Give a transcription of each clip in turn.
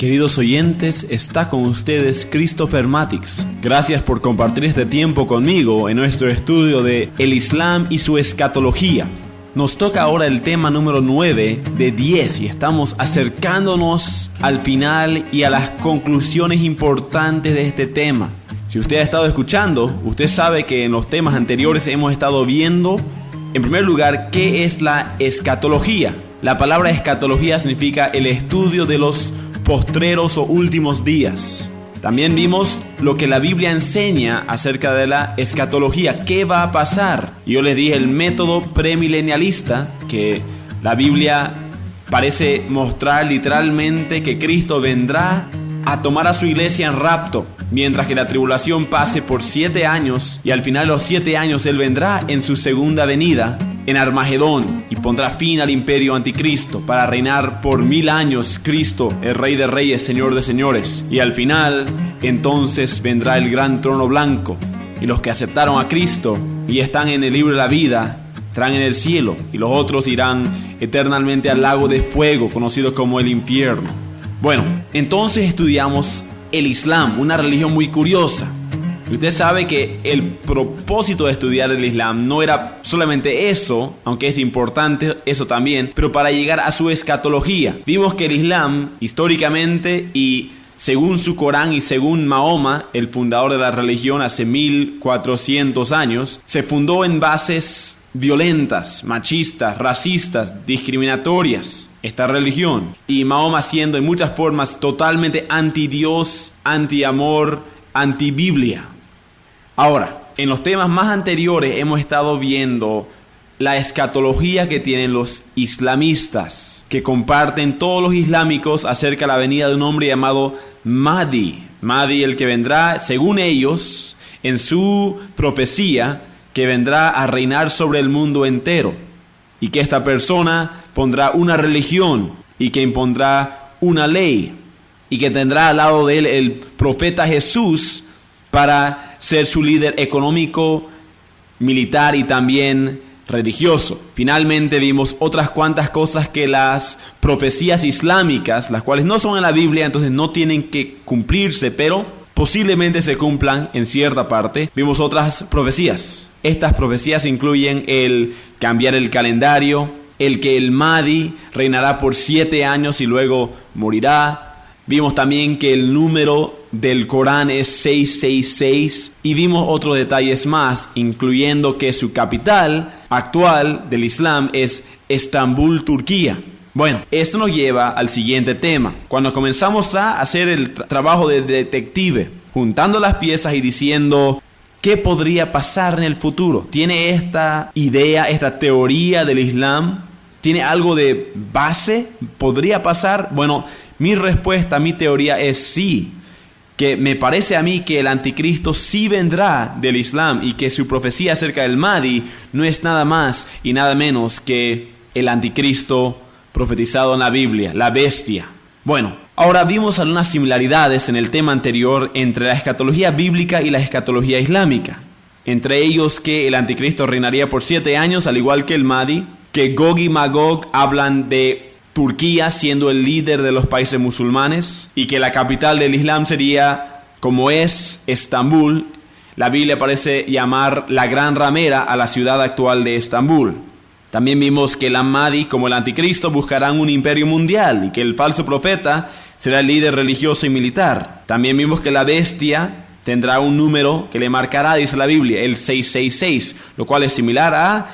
Queridos oyentes, está con ustedes Christopher Matix. Gracias por compartir este tiempo conmigo en nuestro estudio de el Islam y su escatología. Nos toca ahora el tema número 9 de 10 y estamos acercándonos al final y a las conclusiones importantes de este tema. Si usted ha estado escuchando, usted sabe que en los temas anteriores hemos estado viendo, en primer lugar, ¿qué es la escatología? La palabra escatología significa el estudio de los postreros o últimos días. También vimos lo que la Biblia enseña acerca de la escatología. ¿Qué va a pasar? Y yo les dije el método premilenialista, que la Biblia parece mostrar literalmente que Cristo vendrá a tomar a su iglesia en rapto, mientras que la tribulación pase por 7 años, y al final de los 7 años Él vendrá en su segunda venida, en Armagedón, y pondrá fin al imperio anticristo para reinar por 1000 años Cristo, el Rey de Reyes, Señor de Señores. Y al final, entonces vendrá el gran trono blanco, y los que aceptaron a Cristo y están en el libro de la vida estarán en el cielo, y los otros irán eternamente al lago de fuego, conocido como el infierno. Bueno, entonces estudiamos el Islam, una religión muy curiosa. Y usted sabe que el propósito de estudiar el Islam no era solamente eso, aunque es importante eso también, pero para llegar a su escatología. Vimos que el Islam, históricamente y según su Corán y según Mahoma, el fundador de la religión hace 1400 años, se fundó en bases violentas, machistas, racistas, discriminatorias. Esta religión, y Mahoma siendo en muchas formas totalmente anti-Dios, anti-amor, anti-Biblia. Ahora, en los temas más anteriores hemos estado viendo la escatología que tienen los islamistas, que comparten todos los islámicos acerca de la venida de un hombre llamado Mahdi. Mahdi, el que vendrá, según ellos, en su profecía, que vendrá a reinar sobre el mundo entero, y que esta persona pondrá una religión y que impondrá una ley y que tendrá al lado de él el profeta Jesús para ser su líder económico, militar y también religioso. Finalmente vimos otras cuantas cosas que las profecías islámicas, las cuales no son en la Biblia, entonces no tienen que cumplirse, pero posiblemente se cumplan en cierta parte. Vimos otras profecías. Estas profecías incluyen el cambiar el calendario, el que el Mahdi reinará por 7 años y luego morirá. Vimos también que el número del Corán es 666 y vimos otros detalles más, incluyendo que su capital actual del Islam es Estambul, Turquía. Bueno, esto nos lleva al siguiente tema. Cuando comenzamos a hacer el trabajo de detective, juntando las piezas y diciendo ¿qué podría pasar en el futuro? ¿Tiene esta idea, esta teoría del Islam? ¿Tiene algo de base? ¿Podría pasar? Bueno, mi respuesta, mi teoría es sí. Que me parece a mí que el anticristo sí vendrá del Islam y que su profecía acerca del Mahdi no es nada más y nada menos que el anticristo profetizado en la Biblia, la bestia. Bueno, ahora vimos algunas similaridades en el tema anterior entre la escatología bíblica y la escatología islámica. Entre ellos que el anticristo reinaría por 7 años, al igual que el Mahdi, que Gog y Magog hablan de Turquía siendo el líder de los países musulmanes y que la capital del Islam sería, como es, Estambul. La Biblia parece llamar la gran ramera a la ciudad actual de Estambul. También vimos que el Mahdi, como el anticristo, buscarán un imperio mundial y que el falso profeta será el líder religioso y militar. También vimos que la bestia tendrá un número que le marcará, dice la Biblia, el 666, lo cual es similar a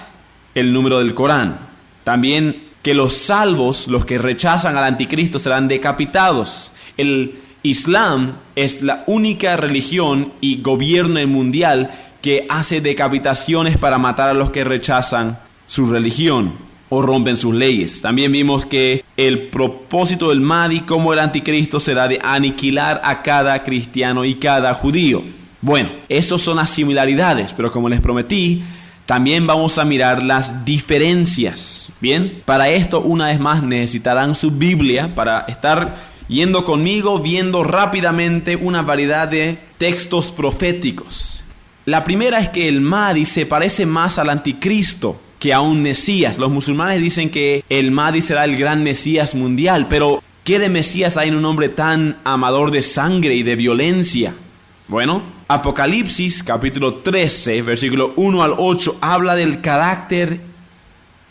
el número del Corán. También que los salvos, los que rechazan al anticristo, serán decapitados. El Islam es la única religión y gobierno mundial que hace decapitaciones para matar a los que rechazan su religión o rompen sus leyes. También vimos que el propósito del Mahdi como el anticristo será de aniquilar a cada cristiano y cada judío. Bueno, esas son las similaridades, pero como les prometí, también vamos a mirar las diferencias. Bien, para esto una vez más necesitarán su Biblia para estar yendo conmigo, viendo rápidamente una variedad de textos proféticos. La primera es que el Mahdi se parece más al anticristo que a un Mesías. Los musulmanes dicen que el Mahdi será el gran Mesías mundial, pero ¿Qué de Mesías hay en un hombre tan amador de sangre y de violencia? Bueno, Apocalipsis capítulo 13, versículo 1 al 8, habla del carácter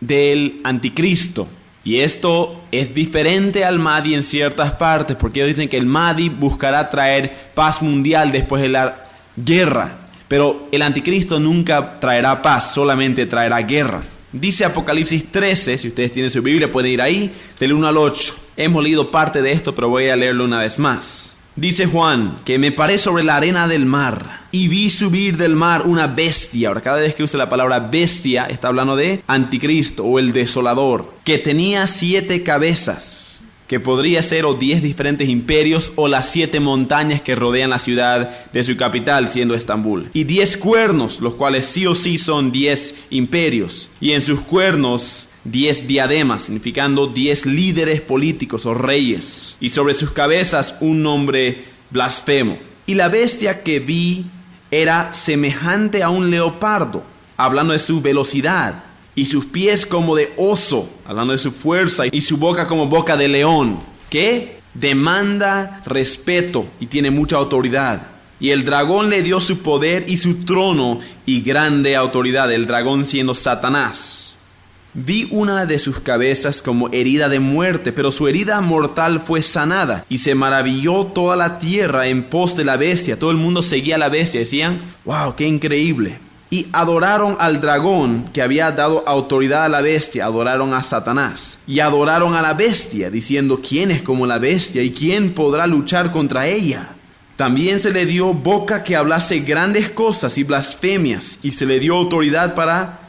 del anticristo. Y esto es diferente al Mahdi en ciertas partes, porque ellos dicen que el Mahdi buscará traer paz mundial después de la guerra. Pero el anticristo nunca traerá paz, solamente traerá guerra. Dice Apocalipsis 13, si ustedes tienen su Biblia pueden ir ahí, del 1 al 8. Hemos leído parte de esto, pero voy a leerlo una vez más. Dice Juan, que me paré sobre la arena del mar y vi subir del mar una bestia. Ahora, cada vez que usa la palabra bestia, está hablando de anticristo o el desolador, que tenía 7 cabezas, que podría ser o 10 diferentes imperios o las 7 montañas que rodean la ciudad de su capital, siendo Estambul. Y 10 cuernos, los cuales sí o sí son 10 imperios. Y en sus cuernos 10 diademas, significando 10 líderes políticos o reyes. Y sobre sus cabezas un nombre blasfemo. Y la bestia que vi era semejante a un leopardo, hablando de su velocidad. Y sus pies como de oso, hablando de su fuerza, y su boca como boca de león, que demanda respeto y tiene mucha autoridad. Y el dragón le dio su poder y su trono y grande autoridad, el dragón siendo Satanás. Vi una de sus cabezas como herida de muerte, pero su herida mortal fue sanada. Y se maravilló toda la tierra en pos de la bestia. Todo el mundo seguía a la bestia, decían, wow, qué increíble. Y adoraron al dragón que había dado autoridad a la bestia, adoraron a Satanás. Y adoraron a la bestia, diciendo, ¿quién es como la bestia y quién podrá luchar contra ella? También se le dio boca que hablase grandes cosas y blasfemias, y se le dio autoridad para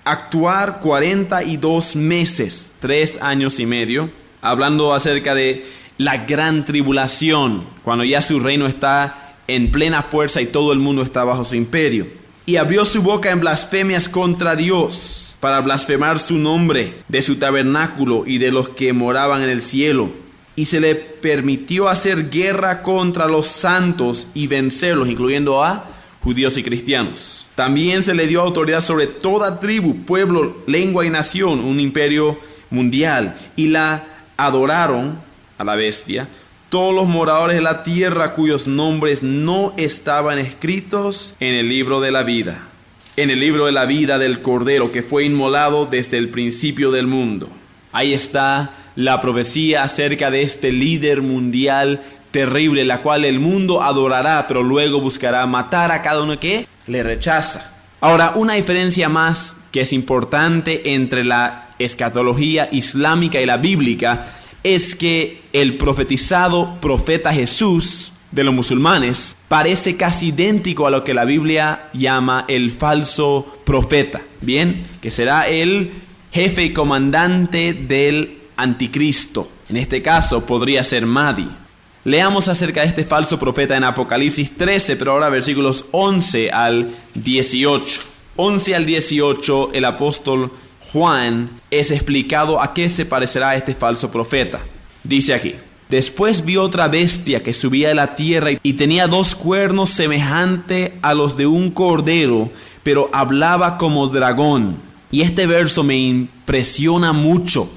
actuar 42 meses, 3 años y medio, hablando acerca de la gran tribulación, cuando ya su reino está en plena fuerza y todo el mundo está bajo su imperio. Y abrió su boca en blasfemias contra Dios, para blasfemar su nombre, de su tabernáculo y de los que moraban en el cielo. Y se le permitió hacer guerra contra los santos y vencerlos, incluyendo a judíos y cristianos. También se le dio autoridad sobre toda tribu, pueblo, lengua y nación, un imperio mundial. Y la adoraron a la bestia todos los moradores de la tierra cuyos nombres no estaban escritos en el libro de la vida, en el libro de la vida del Cordero que fue inmolado desde el principio del mundo. Ahí está la profecía acerca de este líder mundial terrible, la cual el mundo adorará, pero luego buscará matar a cada uno que le rechaza. Ahora, una diferencia más que es importante entre la escatología islámica y la bíblica es que el profetizado profeta Jesús de los musulmanes parece casi idéntico a lo que la Biblia llama el falso profeta, bien, que será el jefe y comandante del anticristo. En este caso podría ser Mahdi. Leamos acerca de este falso profeta en Apocalipsis 13, pero ahora versículos 11 al 18. 11 al 18, el apóstol Juan es explicado a qué se parecerá este falso profeta. Dice aquí: después vi otra bestia que subía de la tierra y tenía 2 cuernos semejantes a los de un cordero, pero hablaba como dragón. Y este verso me impresiona mucho.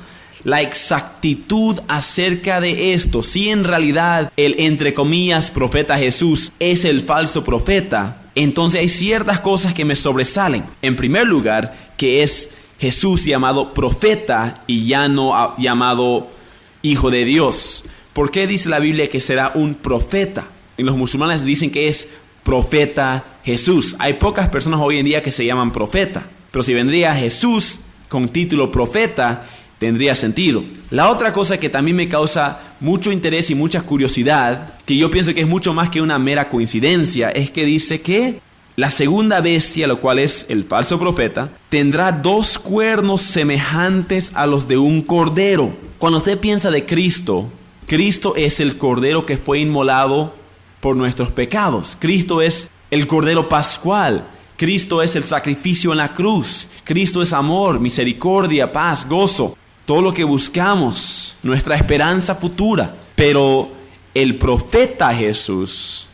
La exactitud acerca de esto, si en realidad el, entre comillas, profeta Jesús es el falso profeta, entonces hay ciertas cosas que me sobresalen. En primer lugar, que es Jesús llamado profeta y ya no llamado hijo de Dios. ¿Por qué dice la Biblia que será un profeta? Y los musulmanes dicen que es profeta Jesús. Hay pocas personas hoy en día que se llaman profeta, pero si vendría Jesús con título profeta, tendría sentido. La otra cosa que también me causa mucho interés y mucha curiosidad, que yo pienso que es mucho más que una mera coincidencia, es que dice que la segunda bestia, lo cual es el falso profeta, tendrá 2 cuernos semejantes a los de un cordero. Cuando usted piensa de Cristo, Cristo es el cordero que fue inmolado por nuestros pecados. Cristo es el cordero pascual. Cristo es el sacrificio en la cruz. Cristo es amor, misericordia, paz, gozo. Todo lo que buscamos, nuestra esperanza futura. Pero el profeta Jesús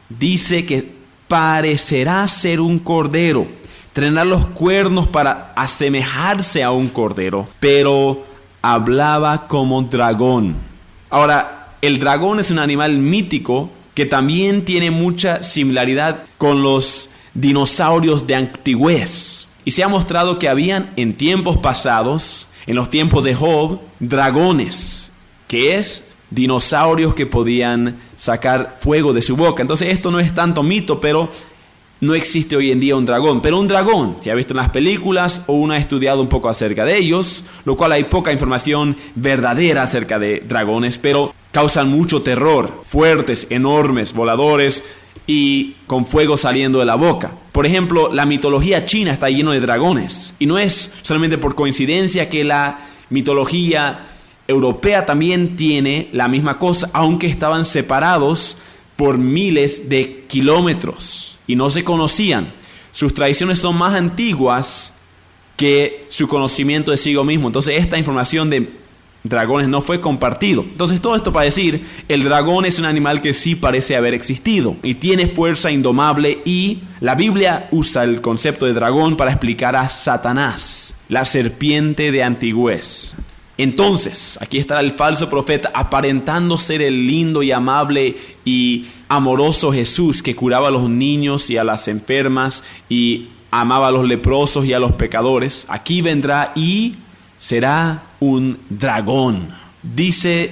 dice que parecerá ser un cordero, tendrá los cuernos para asemejarse a un cordero, pero hablaba como dragón. Ahora, el dragón es un animal mítico que también tiene mucha similaridad con los dinosaurios de antigüez. Y se ha mostrado que habían en tiempos pasados, en los tiempos de Job, dragones, que es dinosaurios que podían sacar fuego de su boca. Entonces esto no es tanto mito, pero no existe hoy en día un dragón. Pero un dragón, se ha visto en las películas o uno ha estudiado un poco acerca de ellos, lo cual hay poca información verdadera acerca de dragones, pero causan mucho terror, fuertes, enormes, voladores y con fuego saliendo de la boca. Por ejemplo, la mitología china está llena de dragones. Y no es solamente por coincidencia que la mitología europea también tiene la misma cosa, aunque estaban separados por miles de kilómetros y no se conocían. Sus tradiciones son más antiguas que su conocimiento de sí mismo. Entonces esta información de dragones no fue compartido. Entonces todo esto para decir, el dragón es un animal que sí parece haber existido y tiene fuerza indomable, y la Biblia usa el concepto de dragón para explicar a Satanás, la serpiente de antigüez. Entonces, aquí está el falso profeta aparentando ser el lindo y amable y amoroso Jesús que curaba a los niños y a las enfermas y amaba a los leprosos y a los pecadores. Aquí vendrá y será un dragón. Dice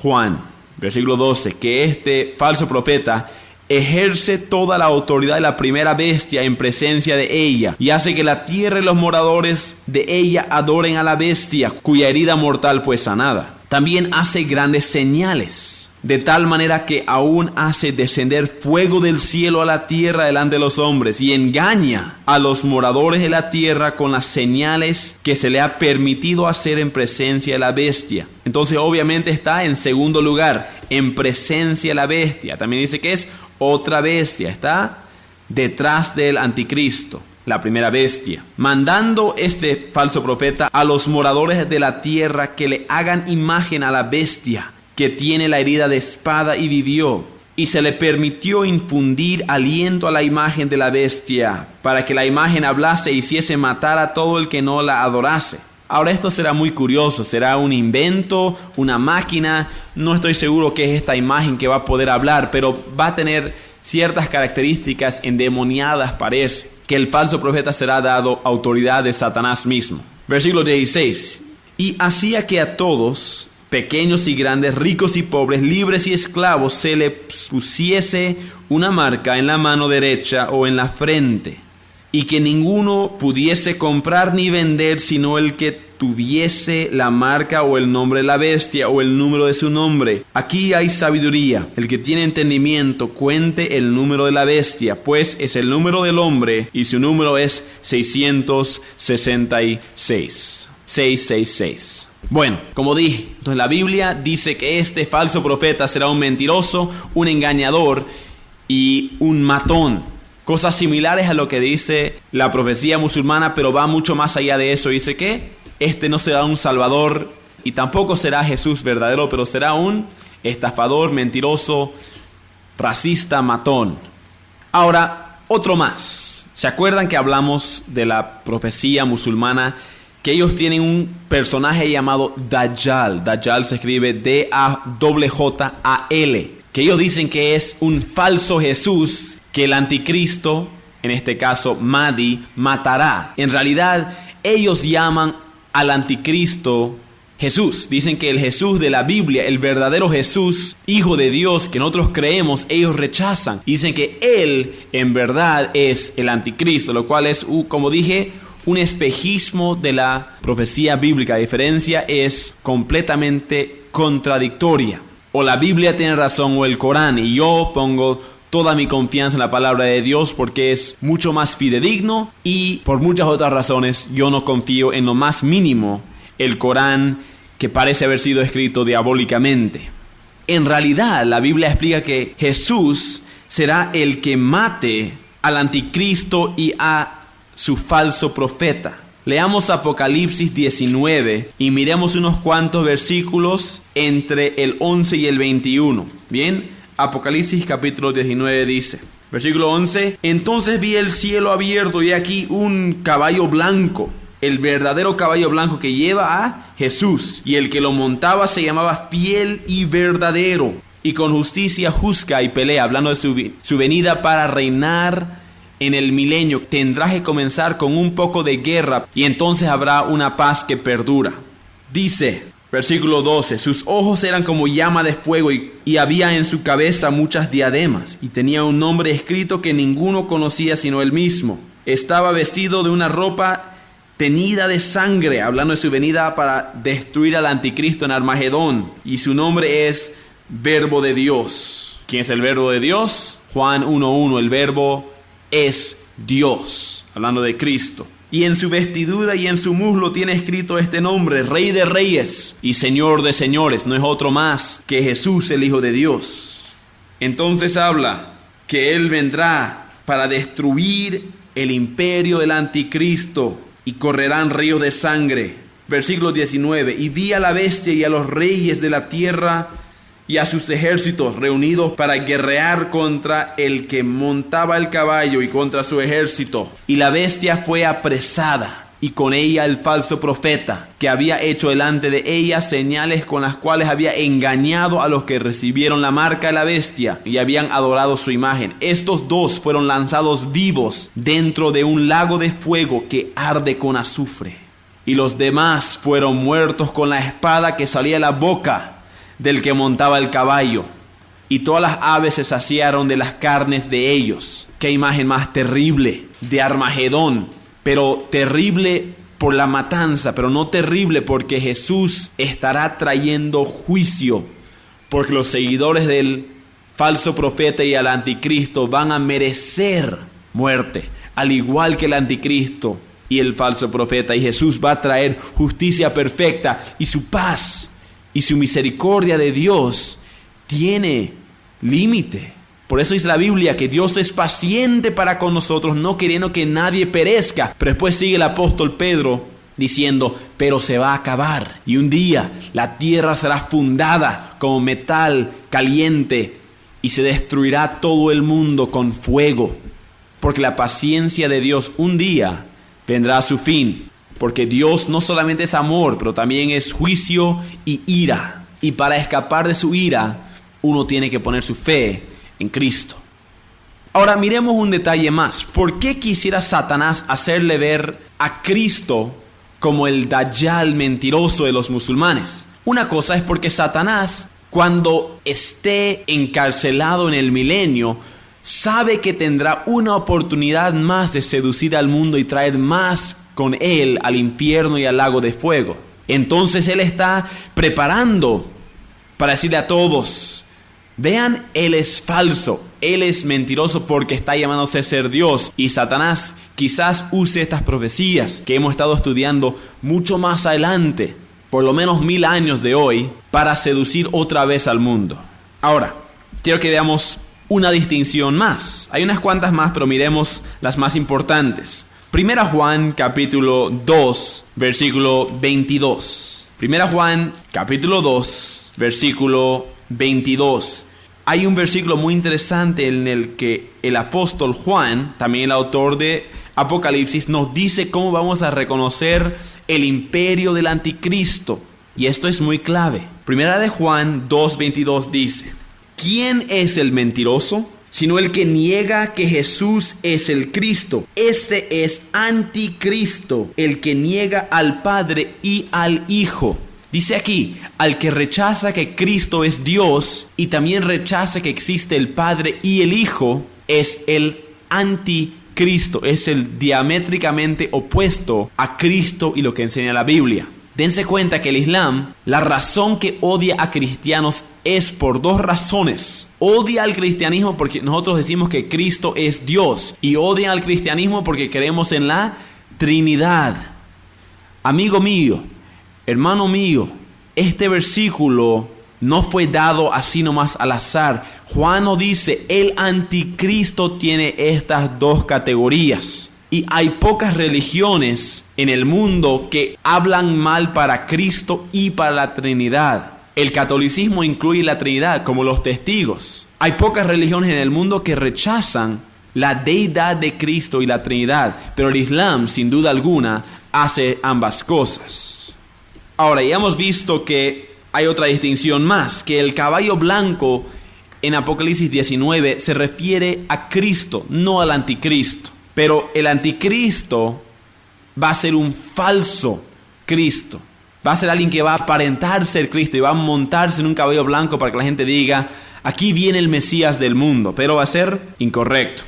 Juan, versículo 12, que este falso profeta ejerce toda la autoridad de la primera bestia en presencia de ella, y hace que la tierra y los moradores de ella adoren a la bestia, cuya herida mortal fue sanada. También hace grandes señales, de tal manera que aún hace descender fuego del cielo a la tierra delante de los hombres, y engaña a los moradores de la tierra con las señales que se le ha permitido hacer en presencia de la bestia. Entonces obviamente está en segundo lugar, en presencia de la bestia. También dice que es otra bestia, está detrás del anticristo, la primera bestia, mandando este falso profeta a los moradores de la tierra que le hagan imagen a la bestia que tiene la herida de espada y vivió, y se le permitió infundir aliento a la imagen de la bestia, para que la imagen hablase y hiciese matar a todo el que no la adorase. Ahora esto será muy curioso, será un invento, una máquina, no estoy seguro qué es esta imagen que va a poder hablar, pero va a tener ciertas características endemoniadas, parece, que el falso profeta será dado autoridad de Satanás mismo. Versículo 16, y hacía que a todos, pequeños y grandes, ricos y pobres, libres y esclavos, se le pusiese una marca en la mano derecha o en la frente, y que ninguno pudiese comprar ni vender sino el que tuviese la marca o el nombre de la bestia o el número de su nombre. Aquí hay sabiduría. El que tiene entendimiento cuente el número de la bestia, pues es el número del hombre y su número es 666. 666. Bueno, como dije, entonces la Biblia dice que este falso profeta será un mentiroso, un engañador y un matón. Cosas similares a lo que dice la profecía musulmana, pero va mucho más allá de eso. Dice que este no será un salvador y tampoco será Jesús verdadero, pero será un estafador, mentiroso, racista, matón. Ahora, otro más. ¿Se acuerdan que hablamos de la profecía musulmana? Que ellos tienen un personaje llamado Dajjal. Dajjal se escribe D-A-J-J-A-L. Que ellos dicen que es un falso Jesús que el anticristo, en este caso Mahdi, matará. En realidad, ellos llaman al anticristo Jesús. Dicen que el Jesús de la Biblia, el verdadero Jesús, Hijo de Dios, que nosotros creemos, ellos rechazan. Dicen que Él, en verdad, es el anticristo, lo cual es, como dije, un espejismo de la profecía bíblica. La diferencia es completamente contradictoria. O la Biblia tiene razón o el Corán, y yo pongo toda mi confianza en la palabra de Dios porque es mucho más fidedigno, y por muchas otras razones yo no confío en lo más mínimo el Corán, que parece haber sido escrito diabólicamente. En realidad la Biblia explica que Jesús será el que mate al anticristo y a su falso profeta. Leamos Apocalipsis 19 y miremos unos cuantos versículos entre el 11 y el 21. Bien, Apocalipsis capítulo 19 dice, versículo 11, entonces vi el cielo abierto y aquí un caballo blanco, el verdadero caballo blanco que lleva a Jesús, y el que lo montaba se llamaba Fiel y Verdadero, y con justicia juzga y pelea, hablando de su venida para reinar en el milenio. Tendrá que comenzar con un poco de guerra, y entonces habrá una paz que perdura. Dice, versículo 12, sus ojos eran como llama de fuego, y había en su cabeza muchas diademas, y tenía un nombre escrito que ninguno conocía sino él mismo. Estaba vestido de una ropa teñida de sangre, hablando de su venida para destruir al anticristo en Armagedón, y su nombre es Verbo de Dios. ¿Quién es el Verbo de Dios? Juan 1:1, el Verbo es Dios, hablando de Cristo. Y en su vestidura y en su muslo tiene escrito este nombre, Rey de Reyes y Señor de Señores. No es otro más que Jesús, el Hijo de Dios. Entonces habla que Él vendrá para destruir el imperio del anticristo, y correrán ríos de sangre. Versículo 19, y vi a la bestia y a los reyes de la tierra y a sus ejércitos reunidos para guerrear contra el que montaba el caballo y contra su ejército. Y la bestia fue apresada, y con ella el falso profeta, que había hecho delante de ella señales con las cuales había engañado a los que recibieron la marca de la bestia y habían adorado su imagen. Estos dos fueron lanzados vivos dentro de un lago de fuego que arde con azufre. Y los demás fueron muertos con la espada que salía de la boca del que montaba el caballo. Y todas las aves se saciaron de las carnes de ellos. Qué imagen más terrible de Armagedón. Pero terrible por la matanza, pero no terrible porque Jesús estará trayendo juicio, porque los seguidores del falso profeta y al anticristo van a merecer muerte, al igual que el anticristo y el falso profeta. Y Jesús va a traer justicia perfecta, y su paz y su misericordia de Dios tiene límite. Por eso dice la Biblia que Dios es paciente para con nosotros, no queriendo que nadie perezca. Pero después sigue el apóstol Pedro diciendo, pero se va a acabar. Y un día la tierra será fundada como metal caliente y se destruirá todo el mundo con fuego. Porque la paciencia de Dios un día vendrá a su fin. Porque Dios no solamente es amor, pero también es juicio y ira. Y para escapar de su ira, uno tiene que poner su fe en Cristo. Ahora miremos un detalle más. ¿Por qué quisiera Satanás hacerle ver a Cristo como el Dajjal mentiroso de los musulmanes? Una cosa es porque Satanás, cuando esté encarcelado en el milenio, sabe que tendrá una oportunidad más de seducir al mundo y traer más con él al infierno y al lago de fuego. Entonces él está preparando para decirle a todos, vean, él es falso, él es mentiroso porque está llamándose a ser Dios. Y Satanás quizás use estas profecías que hemos estado estudiando mucho más adelante, por lo menos 1000 años de hoy, para seducir otra vez al mundo. Ahora, quiero que veamos una distinción más. Hay unas cuantas más, pero miremos las más importantes. Primera Juan capítulo 2, versículo 22. Primera Juan capítulo 2, versículo 22. Hay un versículo muy interesante en el que el apóstol Juan, también el autor de Apocalipsis, nos dice cómo vamos a reconocer el imperio del anticristo. Y esto es muy clave. Primera de Juan 2:22 dice, ¿quién es el mentiroso? Sino el que niega que Jesús es el Cristo. Este es anticristo, el que niega al Padre y al Hijo. Dice aquí, al que rechaza que Cristo es Dios y también rechaza que existe el Padre y el Hijo, es el anticristo, es el diamétricamente opuesto a Cristo y lo que enseña la Biblia. Dense cuenta que el Islam, la razón que odia a cristianos es por dos razones. Odia al cristianismo porque nosotros decimos que Cristo es Dios, y odia al cristianismo porque creemos en la Trinidad. Amigo mío, hermano mío, este versículo no fue dado así nomás al azar. Juan nos dice, el anticristo tiene estas dos categorías. Y hay pocas religiones en el mundo que hablan mal para Cristo y para la Trinidad. El catolicismo incluye la Trinidad como los testigos. Hay pocas religiones en el mundo que rechazan la deidad de Cristo y la Trinidad, pero el Islam, sin duda alguna, hace ambas cosas. Ahora, ya hemos visto que hay otra distinción más, que el caballo blanco en Apocalipsis 19 se refiere a Cristo, no al anticristo. Pero el anticristo va a ser un falso Cristo. Va a ser alguien que va a aparentar ser Cristo y va a montarse en un caballo blanco para que la gente diga, aquí viene el Mesías del mundo, pero va a ser incorrecto.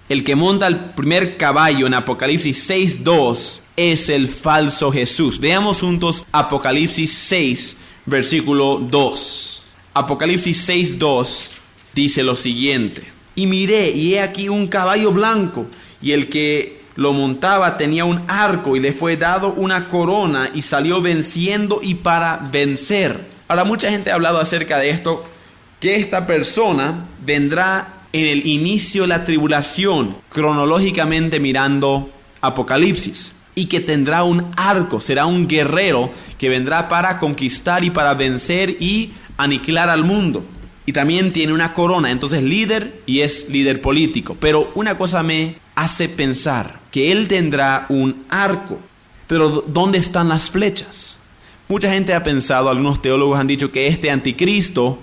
El que monta el primer caballo en Apocalipsis 6:2 es el falso Jesús. Veamos juntos Apocalipsis 6, versículo 2. Apocalipsis 6:2 dice lo siguiente: y miré, y he aquí un caballo blanco, y el que lo montaba tenía un arco, y le fue dado una corona, y salió venciendo y para vencer. Ahora, mucha gente ha hablado acerca de esto, que esta persona vendrá en el inicio de la tribulación, cronológicamente mirando Apocalipsis, y que tendrá un arco, será un guerrero que vendrá para conquistar y para vencer y aniquilar al mundo. Y también tiene una corona, entonces líder, y es líder político. Pero una cosa me hace pensar, que él tendrá un arco, pero ¿dónde están las flechas? Mucha gente ha pensado, algunos teólogos han dicho que este anticristo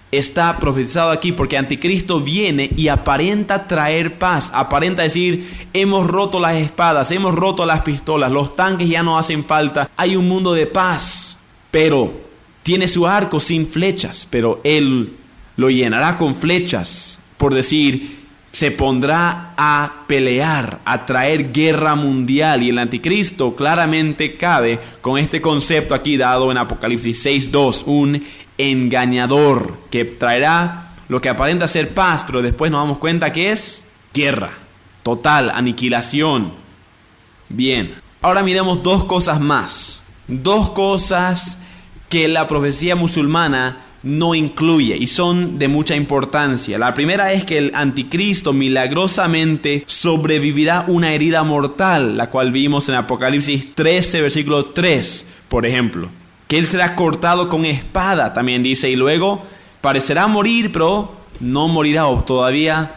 está profetizado aquí porque anticristo viene y aparenta traer paz, aparenta decir, hemos roto las espadas, hemos roto las pistolas, los tanques ya no hacen falta, hay un mundo de paz, pero tiene su arco sin flechas, pero él lo llenará con flechas, por decir, se pondrá a pelear, a traer guerra mundial, y el anticristo claramente cabe con este concepto aquí dado en Apocalipsis 6:2, un engañador que traerá lo que aparenta ser paz, pero después nos damos cuenta que es guerra, total, aniquilación. Bien, ahora miremos dos cosas más, dos cosas que la profecía musulmana no incluye y son de mucha importancia. La primera es que el anticristo milagrosamente sobrevivirá una herida mortal, la cual vimos en Apocalipsis 13, versículo 3, por ejemplo. Que él será cortado con espada, también dice, y luego parecerá morir, pero no morirá, o todavía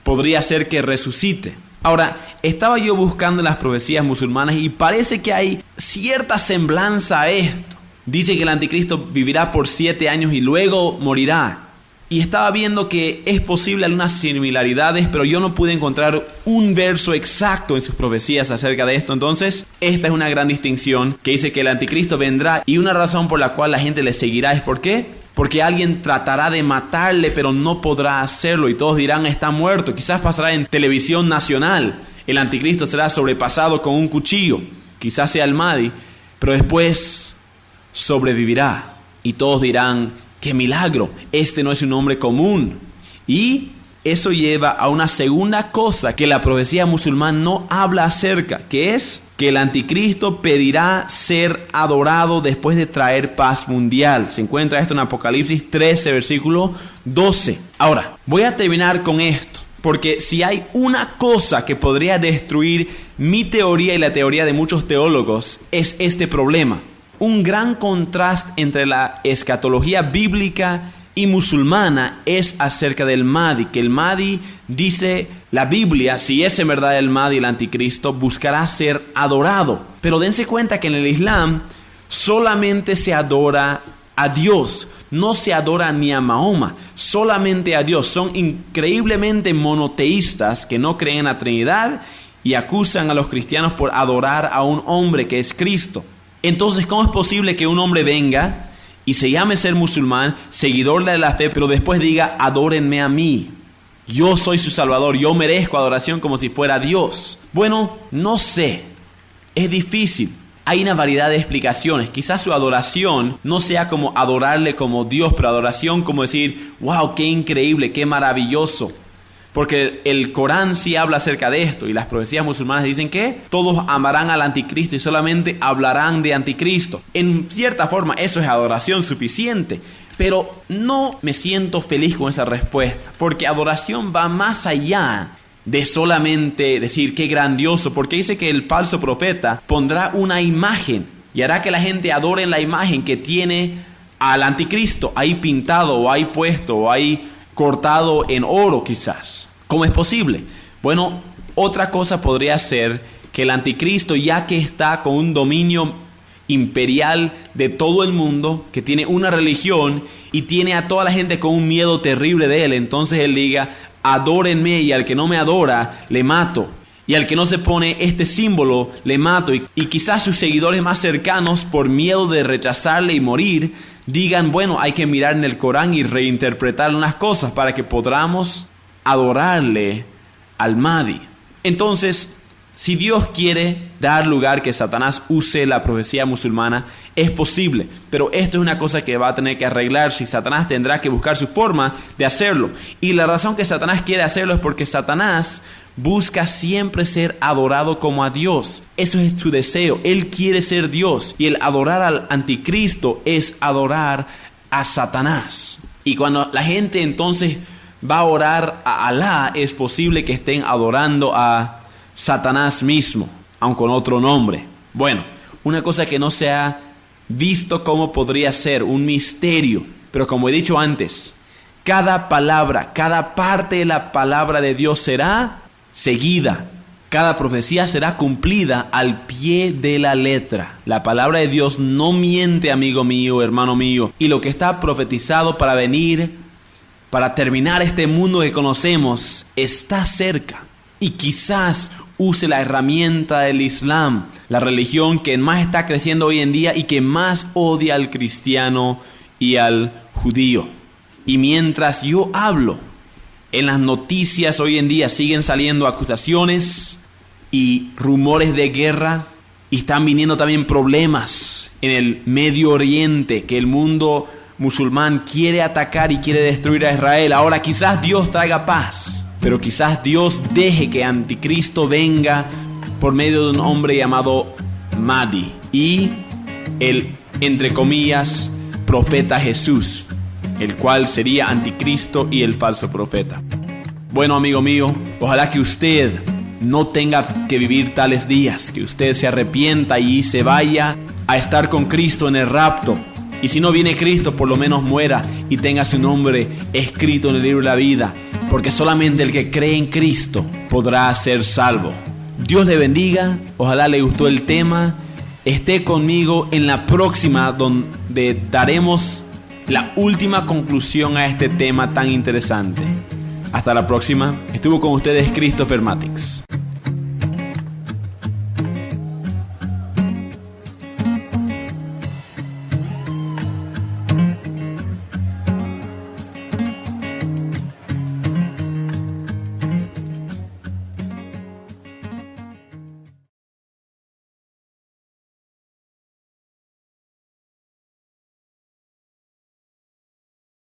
podría ser que resucite. Ahora, estaba yo buscando en las profecías musulmanas y parece que hay cierta semblanza a esto. Dice que el anticristo vivirá por 7 años y luego morirá. Y estaba viendo que es posible algunas similaridades, pero yo no pude encontrar un verso exacto en sus profecías acerca de esto. Entonces, esta es una gran distinción que dice que el anticristo vendrá, y una razón por la cual la gente le seguirá es ¿por qué? Porque alguien tratará de matarle, pero no podrá hacerlo, y todos dirán, está muerto. Quizás pasará en televisión nacional. El anticristo será sobrepasado con un cuchillo. Quizás sea el Mahdi, pero después sobrevivirá. Y todos dirán, ¡qué milagro! Este no es un hombre común. Y eso lleva a una segunda cosa que la profecía musulmana no habla acerca, que es que el anticristo pedirá ser adorado después de traer paz mundial. Se encuentra esto en Apocalipsis 13, versículo 12. Ahora, voy a terminar con esto, porque si hay una cosa que podría destruir mi teoría y la teoría de muchos teólogos, es este problema. Un gran contraste entre la escatología bíblica y musulmana es acerca del Mahdi, que el Mahdi, dice la Biblia, si es en verdad el Mahdi, el anticristo, buscará ser adorado. Pero dense cuenta que en el Islam solamente se adora a Dios, no se adora ni a Mahoma, solamente a Dios. Son increíblemente monoteístas que no creen en la Trinidad y acusan a los cristianos por adorar a un hombre que es Cristo. Entonces, ¿cómo es posible que un hombre venga y se llame ser musulmán, seguidor de la fe, pero después diga, adórenme a mí? Yo soy su salvador, yo merezco adoración como si fuera Dios. Bueno, no sé, es difícil. Hay una variedad de explicaciones. Quizás su adoración no sea como adorarle como Dios, pero adoración como decir, wow, qué increíble, qué maravilloso. Porque el Corán sí habla acerca de esto, y las profecías musulmanas dicen que todos amarán al anticristo y solamente hablarán de anticristo. En cierta forma eso es adoración suficiente, pero no me siento feliz con esa respuesta, porque adoración va más allá de solamente decir qué grandioso, porque dice que el falso profeta pondrá una imagen y hará que la gente adore la imagen que tiene al anticristo ahí pintado o ahí puesto o ahí cortado en oro quizás. ¿Cómo es posible? Bueno, otra cosa podría ser que el anticristo, ya que está con un dominio imperial de todo el mundo, que tiene una religión y tiene a toda la gente con un miedo terrible de él, entonces él diga: adórenme, y al que no me adora, le mato. Y al que no se pone este símbolo, le mato. Y quizás sus seguidores más cercanos, por miedo de rechazarle y morir, digan: bueno, hay que mirar en el Corán y reinterpretar unas cosas para que podamos adorarle al Mahdi. Entonces, si Dios quiere dar lugar que Satanás use la profecía musulmana, es posible. Pero esto es una cosa que va a tener que arreglarse, y Satanás tendrá que buscar su forma de hacerlo. Y la razón que Satanás quiere hacerlo es porque Satanás busca siempre ser adorado como a Dios. Eso es su deseo. Él quiere ser Dios. Y el adorar al anticristo es adorar a Satanás. Y cuando la gente entonces va a orar a Alá, es posible que estén adorando a Satanás mismo, aunque con otro nombre. Bueno, una cosa que no se ha visto cómo podría ser, un misterio. Pero como he dicho antes, cada palabra, cada parte de la palabra de Dios será seguida. Cada profecía será cumplida al pie de la letra. La palabra de Dios no miente, amigo mío, hermano mío. Y lo que está profetizado para venir, para terminar este mundo que conocemos, está cerca. Y quizás use la herramienta del Islam, la religión que más está creciendo hoy en día y que más odia al cristiano y al judío. Y mientras yo hablo, en las noticias hoy en día siguen saliendo acusaciones y rumores de guerra, y están viniendo también problemas en el Medio Oriente, que el mundo musulmán quiere atacar y quiere destruir a Israel. Ahora quizás Dios traiga paz, pero quizás Dios deje que Anticristo venga por medio de un hombre llamado Mahdi y el, entre comillas, profeta Jesús, el cual sería Anticristo y el falso profeta. Bueno, amigo mío, ojalá que usted no tenga que vivir tales días, que usted se arrepienta y se vaya a estar con Cristo en el rapto. Y si no viene Cristo, por lo menos muera y tenga su nombre escrito en el libro de la vida, porque solamente el que cree en Cristo podrá ser salvo. Dios le bendiga, ojalá le gustó el tema. Esté conmigo en la próxima, donde daremos la última conclusión a este tema tan interesante. Hasta la próxima. Estuvo con ustedes Christopher Matix.